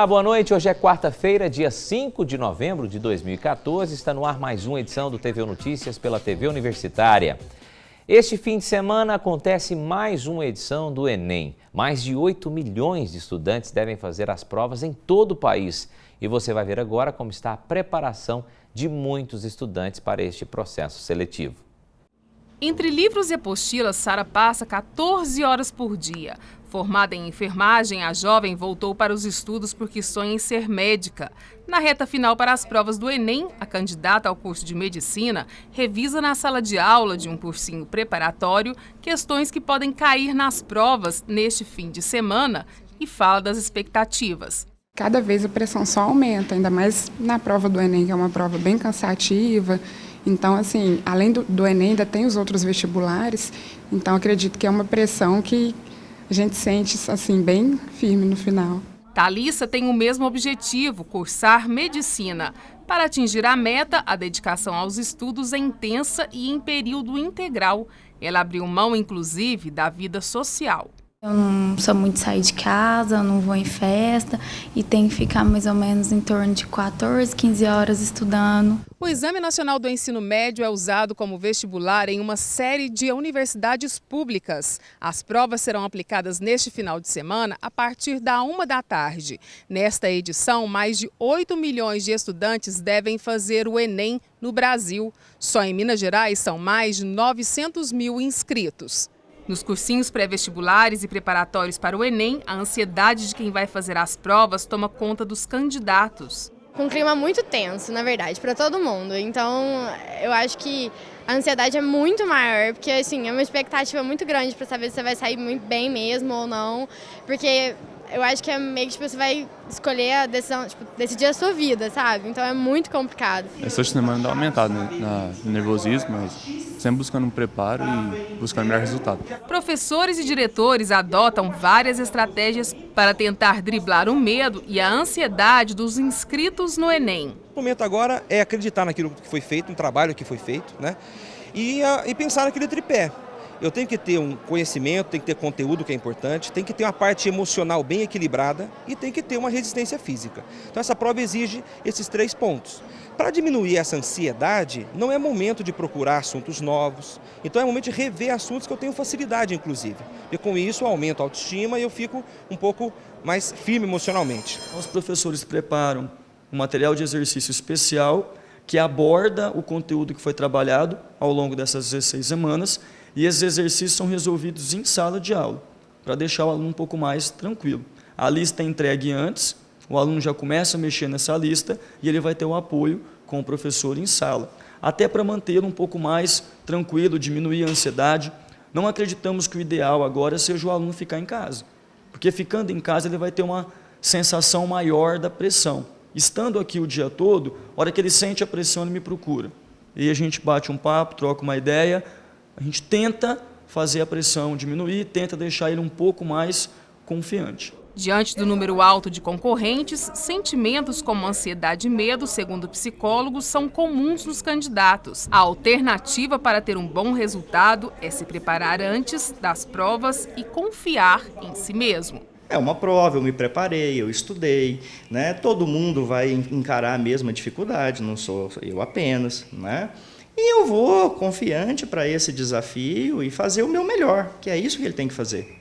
Olá, boa noite. Hoje é quarta-feira, dia 5 de novembro de 2014. Está no ar mais uma edição do TV Notícias pela TV Universitária. Este fim de semana acontece mais uma edição do Enem. Mais de 8 milhões de estudantes devem fazer as provas em todo o país. E você vai ver agora como está a preparação de muitos estudantes para este processo seletivo. Entre livros e apostilas, Sara passa 14 horas por dia. Formada em enfermagem, a jovem voltou para os estudos porque sonha em ser médica. Na reta final para as provas do Enem, a candidata ao curso de medicina revisa na sala de aula de um cursinho preparatório questões que podem cair nas provas neste fim de semana e fala das expectativas. Cada vez a pressão só aumenta, ainda mais na prova do Enem, que é uma prova bem cansativa. Então, assim, além do Enem, ainda tem os outros vestibulares. Então, acredito que é uma pressão que a gente sente, assim, bem firme no final. Thalissa tem o mesmo objetivo, cursar medicina. Para atingir a meta, a dedicação aos estudos é intensa e em período integral. Ela abriu mão, inclusive, da vida social. Eu não sou muito de sair de casa, eu não vou em festa e tenho que ficar mais ou menos em torno de 14, 15 horas estudando. O Exame Nacional do Ensino Médio é usado como vestibular em uma série de universidades públicas. As provas serão aplicadas neste final de semana a partir da 1 da tarde. Nesta edição, mais de 8 milhões de estudantes devem fazer o Enem no Brasil. Só em Minas Gerais são mais de 900 mil inscritos. Nos cursinhos pré-vestibulares e preparatórios para o Enem, a ansiedade de quem vai fazer as provas toma conta dos candidatos. Com um clima muito tenso, na verdade, para todo mundo. Então, eu acho que a ansiedade é muito maior, porque assim, é uma expectativa muito grande para saber se você vai sair muito bem mesmo ou não, porque eu acho que é meio que você vai escolher a decisão, decidir a sua vida, sabe? Então é muito complicado. Essa semana dá uma aumentada no nervosismo, mas sempre buscando um preparo e buscando o melhor resultado. Professores e diretores adotam várias estratégias para tentar driblar o medo e a ansiedade dos inscritos no Enem. O momento agora é acreditar naquilo que foi feito, no trabalho que foi feito, né? E pensar naquele tripé. Eu tenho que ter um conhecimento, tem que ter conteúdo que é importante, tem que ter uma parte emocional bem equilibrada e tem que ter uma resistência física. Então essa prova exige esses 3 pontos. Para diminuir essa ansiedade, não é momento de procurar assuntos novos, então é momento de rever assuntos que eu tenho facilidade, inclusive. E com isso eu aumento a autoestima e eu fico um pouco mais firme emocionalmente. Os professores preparam um material de exercício especial que aborda o conteúdo que foi trabalhado ao longo dessas 16 semanas, e esses exercícios são resolvidos em sala de aula, para deixar o aluno um pouco mais tranquilo. A lista é entregue antes, o aluno já começa a mexer nessa lista e ele vai ter o apoio com o professor em sala, até para mantê-lo um pouco mais tranquilo, diminuir a ansiedade. Não acreditamos que o ideal agora seja o aluno ficar em casa, porque ficando em casa ele vai ter uma sensação maior da pressão. Estando aqui o dia todo, a hora que ele sente a pressão, ele me procura. E a gente bate um papo, troca uma ideia, a gente tenta fazer a pressão diminuir, tenta deixar ele um pouco mais confiante. Diante do número alto de concorrentes, sentimentos como ansiedade e medo, segundo psicólogos, são comuns nos candidatos. A alternativa para ter um bom resultado é se preparar antes das provas e confiar em si mesmo. É uma prova, eu me preparei, eu estudei, né? Todo mundo vai encarar a mesma dificuldade, não sou eu apenas, né? E eu vou confiante para esse desafio e fazer o meu melhor, que é isso que ele tem que fazer.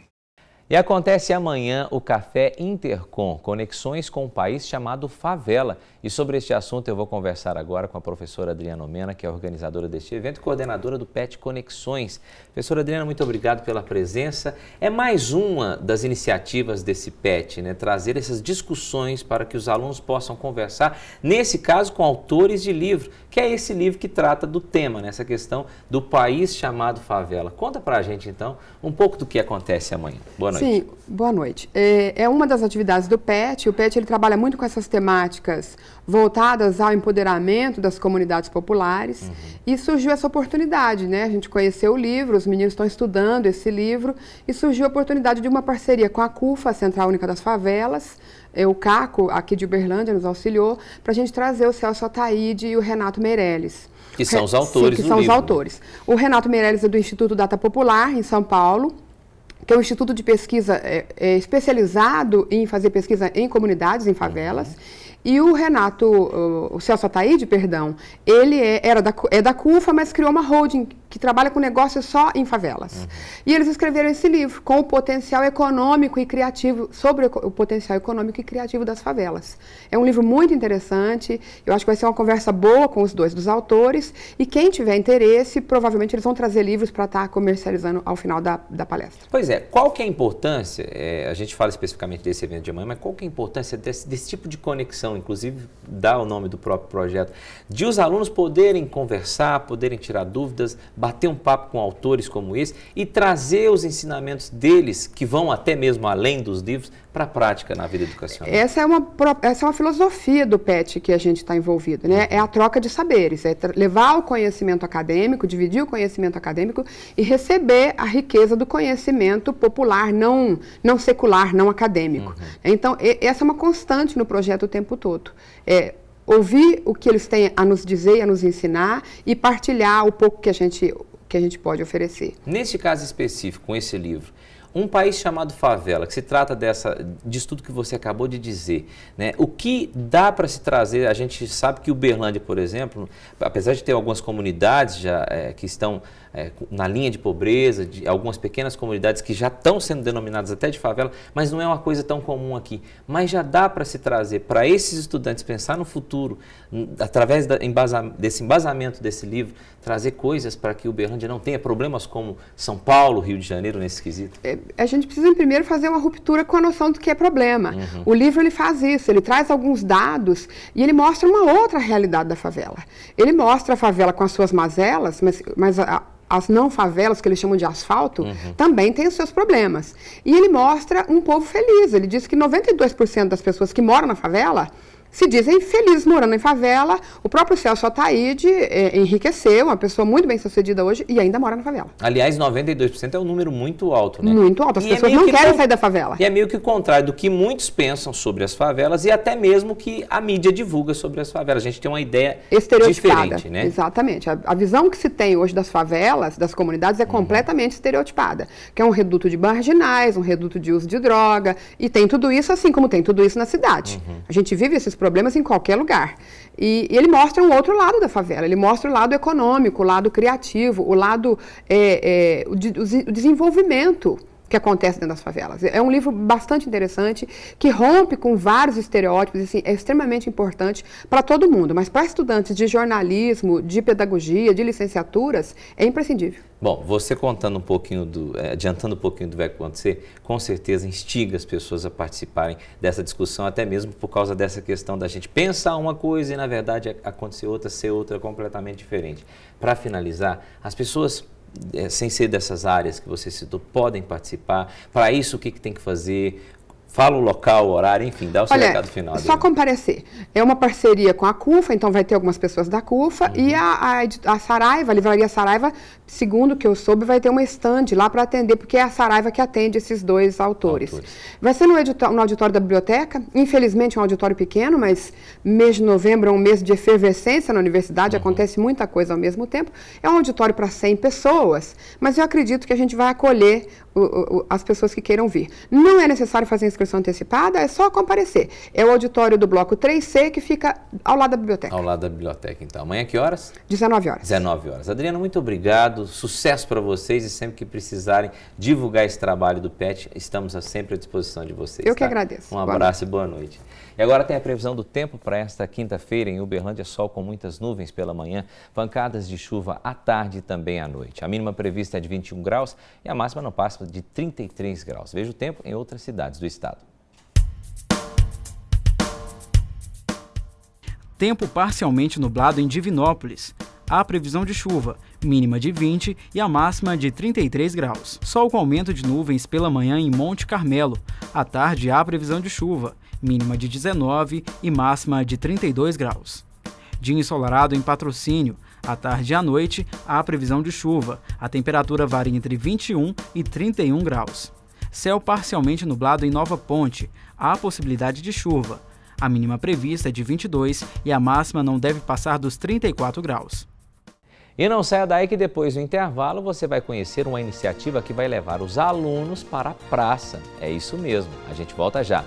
E acontece amanhã o Café Intercom, conexões com um país chamado Favela. E sobre este assunto eu vou conversar agora com a professora Adriana Omena, que é organizadora deste evento e coordenadora do PET Conexões. Professora Adriana, muito obrigado pela presença. É mais uma das iniciativas desse PET, né? Trazer essas discussões para que os alunos possam conversar, nesse caso com autores de livro, que é esse livro que trata do tema, nessa questão do país chamado Favela. Conta pra gente então um pouco do que acontece amanhã. Boa noite. Sim, boa noite. É uma das atividades do PET. O PET ele trabalha muito com essas temáticas voltadas ao empoderamento das comunidades populares. E surgiu essa oportunidade, né? A gente conheceu o livro, os meninos estão estudando esse livro e surgiu a oportunidade de uma parceria com a CUFA, a Central Única das Favelas. O CACO, aqui de Uberlândia, nos auxiliou para a gente trazer o Celso Ataíde e o Renato Meirelles. Que são os autores do livro. Que são os autores. O Renato Meirelles é do Instituto Data Popular, em São Paulo. que é um instituto de pesquisa especializado em fazer pesquisa em comunidades, em favelas. E o o Celso Ataíde, perdão, ele é da CUFA, mas criou uma holding que trabalha com negócios só em favelas. E eles escreveram esse livro com o potencial econômico e criativo, sobre o potencial econômico e criativo das favelas. É um livro muito interessante, eu acho que vai ser uma conversa boa com os dois dos autores, e quem tiver interesse, provavelmente eles vão trazer livros para estar comercializando ao final da palestra. Pois é, qual que é a importância, a gente fala especificamente desse evento de amanhã, mas qual que é a importância desse tipo de conexão, inclusive dá o nome do próprio projeto, de os alunos poderem conversar, poderem tirar dúvidas, bater um papo com autores como esse e trazer os ensinamentos deles, que vão até mesmo além dos livros, para a prática na vida educacional? Essa é uma filosofia do PET que a gente está envolvido, né? É a troca de saberes, é levar o conhecimento acadêmico, dividir o conhecimento acadêmico e receber a riqueza do conhecimento popular, não secular, não acadêmico. Então, essa é uma constante no projeto o tempo todo. Ouvir o que eles têm a nos dizer e a nos ensinar e partilhar o pouco que a gente pode oferecer. Neste caso específico, com esse livro, um país chamado favela, que se trata disso tudo que você acabou de dizer, né? O que dá para se trazer? A gente sabe que Uberlândia, por exemplo, apesar de ter algumas comunidades já que estão na linha de pobreza, de algumas pequenas comunidades que já estão sendo denominadas até de favela, mas não é uma coisa tão comum aqui. Mas já dá para se trazer para esses estudantes pensar no futuro, através desse embasamento desse livro, trazer coisas para que Uberlândia não tenha problemas como São Paulo, Rio de Janeiro nesse quesito? A gente precisa primeiro fazer uma ruptura com a noção do que é problema. O livro ele faz isso, ele traz alguns dados e ele mostra uma outra realidade da favela. Ele mostra a favela com as suas mazelas, mas as não favelas, que eles chamam de asfalto, também têm os seus problemas. E ele mostra um povo feliz. Ele diz que 92% das pessoas que moram na favela se dizem felizes morando em favela. O próprio Celso Ataíde enriqueceu, uma pessoa muito bem sucedida hoje e ainda mora na favela. Aliás, 92% é um número muito alto, né? Muito alto, as pessoas não querem sair da favela. E é meio que o contrário do que muitos pensam sobre as favelas e até mesmo que a mídia divulga sobre as favelas. A gente tem uma ideia diferente, né? Exatamente. A visão que se tem hoje das favelas, das comunidades, é completamente estereotipada. Que é um reduto de marginais, um reduto de uso de droga, e tem tudo isso assim como tem tudo isso na cidade. A gente vive esses problemas em qualquer lugar. E ele mostra um outro lado da favela, ele mostra o lado econômico, o lado criativo, o lado, o desenvolvimento que acontece dentro das favelas. É um livro bastante interessante, que rompe com vários estereótipos, assim, é extremamente importante para todo mundo, mas para estudantes de jornalismo, de pedagogia, de licenciaturas, é imprescindível. Bom, você contando um pouquinho adiantando um pouquinho do que vai acontecer, com certeza instiga as pessoas a participarem dessa discussão, até mesmo por causa dessa questão da gente pensar uma coisa e, na verdade, acontecer outra, ser outra completamente diferente. Para finalizar, as pessoas, sem ser dessas áreas que você citou, podem participar. Para isso, o que tem que fazer? Fala o local, o horário, enfim, dá o seu recado final. Só comparecer. É uma parceria com a CUFA, então vai ter algumas pessoas da CUFA, e a Saraiva, a Livraria Saraiva, segundo o que eu soube, vai ter uma estande lá para atender, porque é a Saraiva que atende esses dois autores. Vai ser no auditório da biblioteca, infelizmente é um auditório pequeno, mas mês de novembro é um mês de efervescência na universidade, acontece muita coisa ao mesmo tempo. É um auditório para 100 pessoas, mas eu acredito que a gente vai acolher as pessoas que queiram vir. Não é necessário fazer inscrição antecipada, é só comparecer. É o auditório do bloco 3C, que fica ao lado da biblioteca. Ao lado da biblioteca, então. Amanhã que horas? 19 horas. 19 horas. Adriana, muito obrigado, sucesso para vocês, e sempre que precisarem divulgar esse trabalho do PET, estamos sempre à disposição de vocês. Eu que agradeço. Um abraço e boa noite. E agora tem a previsão do tempo para esta quinta-feira em Uberlândia, sol com muitas nuvens pela manhã, pancadas de chuva à tarde e também à noite. A mínima prevista é de 21 graus e a máxima não passa de 33 graus. Veja o tempo em outras cidades do estado. Tempo parcialmente nublado em Divinópolis. Há previsão de chuva, mínima de 20 e a máxima de 33 graus. Sol com aumento de nuvens pela manhã em Monte Carmelo. À tarde há previsão de chuva, mínima de 19 e máxima de 32 graus. Dia ensolarado em Patrocínio. À tarde e à noite há previsão de chuva. A temperatura varia entre 21 e 31 graus. Céu parcialmente nublado em Nova Ponte. Há possibilidade de chuva. A mínima prevista é de 22 e a máxima não deve passar dos 34 graus. E não saia daí que depois do intervalo você vai conhecer uma iniciativa que vai levar os alunos para a praça. É isso mesmo, a gente volta já.